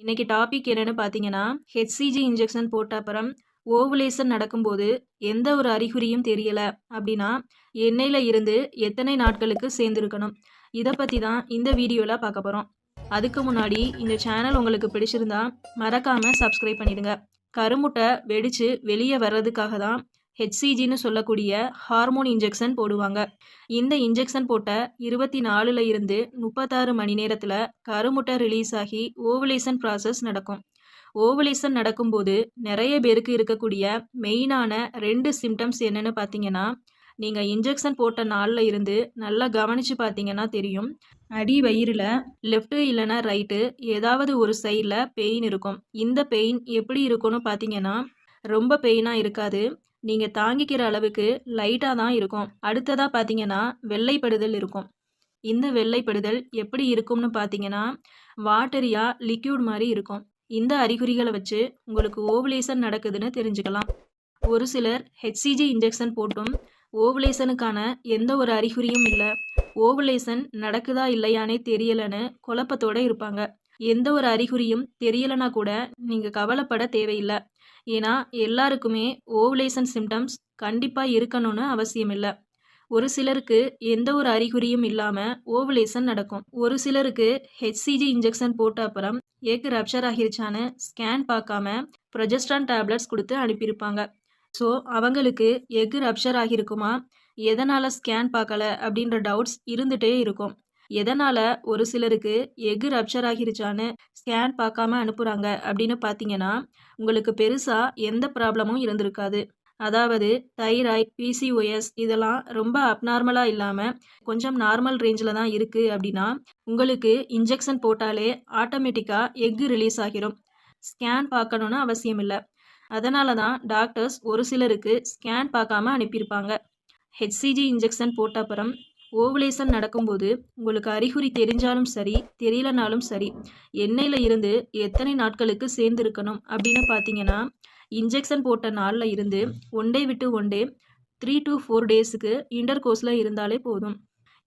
இன்னைக்கு டாபிக் என்னன்னு பார்த்தீங்கன்னா, ஹெச்சிஜி இன்ஜெக்ஷன் போட்ட அப்புறம் ஓவுலேஷன் நடக்கும்போது எந்த ஒரு அறிகுறியும் தெரியல அப்படின்னா, எண்ணெயில இருந்து எத்தனை நாட்களுக்கு சேர்ந்திருக்கணும்? இத பத்தி தான் இந்த வீடியோல பார்க்க போறோம். அதுக்கு முன்னாடி இந்த சேனல் உங்களுக்கு பிடிச்சிருந்தா மறக்காம சப்ஸ்கிரைப் பண்ணிடுங்க. கருமுட்டை வெடிச்சு வெளிய வர்றதுக்காக தான் ஹெச்சிஜின்னு சொல்லக்கூடிய ஹார்மோன் இன்ஜெக்ஷன் போடுவாங்க. இந்த இன்ஜெக்ஷன் போட்ட 24ல இருந்து 36 மணி நேரத்துல கருமுட்டை ரிலீஸ் ஆகி ஓவுலேஷன் ப்ராசஸ் நடக்கும். ஓவுலேஷன் நடக்கும்போது நிறைய பேருக்கு இருக்கக்கூடிய மெயினான 2 சிம்டம்ஸ் என்னன்னு பார்த்தீங்கன்னா, நீங்க இன்ஜெக்ஷன் போட்ட நாள்ல இருந்து நல்லா கவனிச்சு பார்த்தீங்கன்னா தெரியும். அடி வயிறுல லெஃப்ட் இல்லைன்னா ரைட்டு ஏதாவது ஒரு சைடில் பெயின் இருக்கும். இந்த பெயின் எப்படி இருக்கும்னு பார்த்தீங்கன்னா, ரொம்ப பெயினாக இருக்காது. நீங்கள் தாங்கிக்கிற அளவுக்கு லைட்டாக தான் இருக்கும். அடுத்ததாக பார்த்தீங்கன்னா வெள்ளைப்படுதல் இருக்கும். இந்த வெள்ளைப்படுதல் எப்படி இருக்கும்னு பார்த்தீங்கன்னா, வாட்டரியா லிக்யூட் மாதிரி இருக்கும். இந்த அறிகுறிகளை வச்சு உங்களுக்கு ஓவுலேஷன் நடக்குதுன்னு தெரிஞ்சுக்கலாம். ஒரு சிலர் ஹெச்சிஜி இன்ஜெக்ஷன் போட்டும் ஓவுலேஷனுக்கான எந்த ஒரு அறிகுறியும் இல்லை, ஓவுலேஷன் நடக்குதா இல்லையானே தெரியலன்னு குழப்பத்தோட இருப்பாங்க. எந்த ஒரு அறிகுறியும் தெரியலனா கூட நீங்கள் கவலைப்பட தேவையில்லை. ஏன்னா எல்லாருக்குமே ஓவுலேஷன் சிம்டம்ஸ் கண்டிப்பாக இருக்கணும்னு அவசியம் இல்லை. ஒரு சிலருக்கு எந்த ஒரு அறிகுறியும் இல்லாமல் ஓவுலேஷன் நடக்கும். ஒரு சிலருக்கு ஹெச்சிஜி இன்ஜெக்ஷன் போட்ட அப்புறம் எக் ரப்சர் ஆகிருச்சான்னு ஸ்கேன் பார்க்காம ப்ரொஜெஸ்ட்ரான் டேப்லெட்ஸ் கொடுத்து அனுப்பியிருப்பாங்க. ஸோ அவங்களுக்கு எக் ரப்சர் ஆகியிருக்குமா, எதனால் ஸ்கேன் பார்க்கல அப்படின்ற டவுட்ஸ் இருந்துகிட்டே இருக்கும். எதனால் ஒரு சிலருக்கு எக் ரப்சர் ஆகிருச்சான்னு ஸ்கேன் பார்க்காம அனுப்புகிறாங்க அப்படின்னு பார்த்தீங்கன்னா, உங்களுக்கு பெருசாக எந்த ப்ராப்ளமும் இருந்திருக்காது. அதாவது தைராய்ட், பிசிஓஎஸ் இதெல்லாம் ரொம்ப அப்நார்மலாக இல்லாமல் கொஞ்சம் நார்மல் ரேஞ்சில் தான் இருக்குது அப்படின்னா, உங்களுக்கு இன்ஜெக்ஷன் போட்டாலே ஆட்டோமேட்டிக்காக எக் ரிலீஸ் ஆகிரும். ஸ்கேன் பார்க்கணுன்னு அவசியம் இல்லை. அதனால தான் டாக்டர்ஸ் ஒரு சிலருக்கு ஸ்கேன் பார்க்காம அனுப்பியிருப்பாங்க. ஹெச்சிஜி இன்ஜெக்ஷன் போட்ட அப்புறம் ஓவுலேஷன் நடக்கும்போது உங்களுக்கு அறிகுறி தெரிஞ்சாலும் சரி, தெரியலனாலும் சரி, எண்ணெயில் இருந்து எத்தனை நாட்களுக்கு சேர்ந்துருக்கணும் அப்படின்னு பார்த்தீங்கன்னா, இன்ஜெக்ஷன் போட்ட நாளில் இருந்து ஒன் டே விட்டு ஒன் டே 3 to 4 டேஸுக்கு இன்டர் கோர்ஸில் இருந்தாலே போதும்.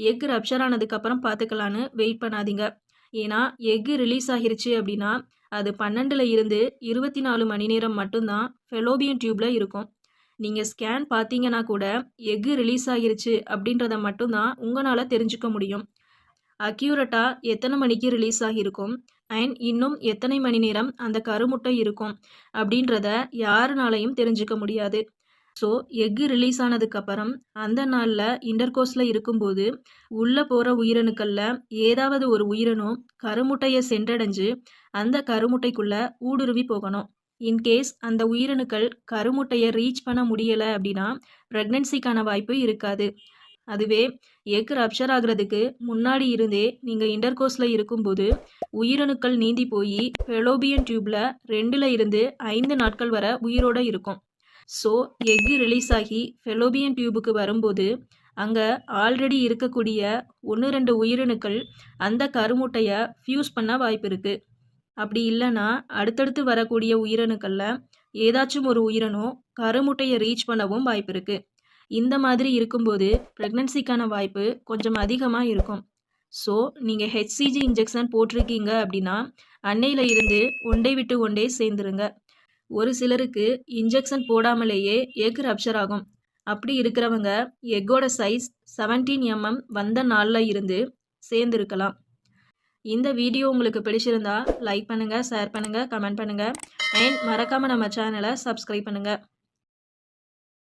எக் ரப்சர் ஆனதுக்கப்புறம் பார்த்துக்கலான்னு வெயிட் பண்ணாதீங்க. ஏன்னா எக்கு ரிலீஸ் ஆகிருச்சு அப்படின்னா அது 12ல் இருந்து 24 மணி நேரம் மட்டும்தான் ஃபெலோபியன் டியூப்பில் இருக்கும். நீங்கள் ஸ்கேன் பார்த்தீங்கன்னா கூட எக்கு ரிலீஸ் ஆகிருச்சு அப்படின்றத மட்டும்தான் உங்களால் தெரிஞ்சுக்க முடியும். அக்யூரட்டாக எத்தனை மணிக்கு ரிலீஸ் ஆகியிருக்கும் அண்ட் இன்னும் எத்தனை மணி நேரம் அந்த கருமுட்டை இருக்கும் அப்படின்றத யாருனாலையும் தெரிஞ்சுக்க முடியாது. ஸோ எக்கு ரிலீஸ் ஆனதுக்கப்புறம் அந்த நாளில் இன்டர்கோர்ஸில் இருக்கும்போது உள்ளே போகிற உயிரணுக்களில் ஏதாவது ஒரு உயிரணு கருமுட்டையை சென்றடைஞ்சு அந்த கருமுட்டைக்குள்ளே ஊடுருவி போகணும். இன்கேஸ் அந்த உயிரணுக்கள் கருமுட்டையை ரீச் பண்ண முடியலை அப்படின்னா ப்ரெக்னென்சிக்கான வாய்ப்பு இருக்காது. அதுவே எக் ரப்சர் ஆகிறதுக்கு முன்னாடி இருந்தே நீங்கள் இன்டர்கோர்ஸில் இருக்கும்போது உயிரணுக்கள் நீந்தி போய் ஃபெலோபியன் டியூப்பில் 2ல் இருந்து 5 நாட்கள் வரை உயிரோடு இருக்கும். ஸோ எக்கு ரிலீஸ் ஆகி ஃபெலோபியன் டியூபுக்கு வரும்போது அங்கே ஆல்ரெடி இருக்கக்கூடிய 1-2 உயிரணுக்கள் அந்த கருமுட்டையை ஃபியூஸ் பண்ண வாய்ப்பு இருக்குது. அப்படி இல்லைன்னா அடுத்தடுத்து வரக்கூடிய உயிரணுக்களில் ஏதாச்சும் ஒரு உயிரணு கருமுட்டையை ரீச் பண்ணவும் வாய்ப்பு இருக்குது. இந்த மாதிரி இருக்கும்போது ப்ரெக்னென்சிக்கான வாய்ப்பு கொஞ்சம் அதிகமாக இருக்கும். ஸோ நீங்கள் ஹெச்சிஜி இன்ஜெக்ஷன் போட்டிருக்கீங்க அப்படின்னா அன்னையில் இருந்து ஒன் டே விட்டு ஒன் டே சேர்ந்துருங்க. ஒரு சிலருக்கு இன்ஜெக்ஷன் போடாமலேயே எக் ரப்சர் ஆகும். அப்படி இருக்கிறவங்க எக்கோட சைஸ் 17 mm வந்த நாளில் இருந்து சேர்ந்துருக்கலாம். இந்த வீடியோ உங்களுக்கு பிடிச்சிருந்தா லைக் பண்ணுங்கள், ஷேர் பண்ணுங்கள், கமெண்ட் பண்ணுங்கள் அண்ட் மறக்காமல் நம்ம சேனலை சப்ஸ்கிரைப் பண்ணுங்கள்.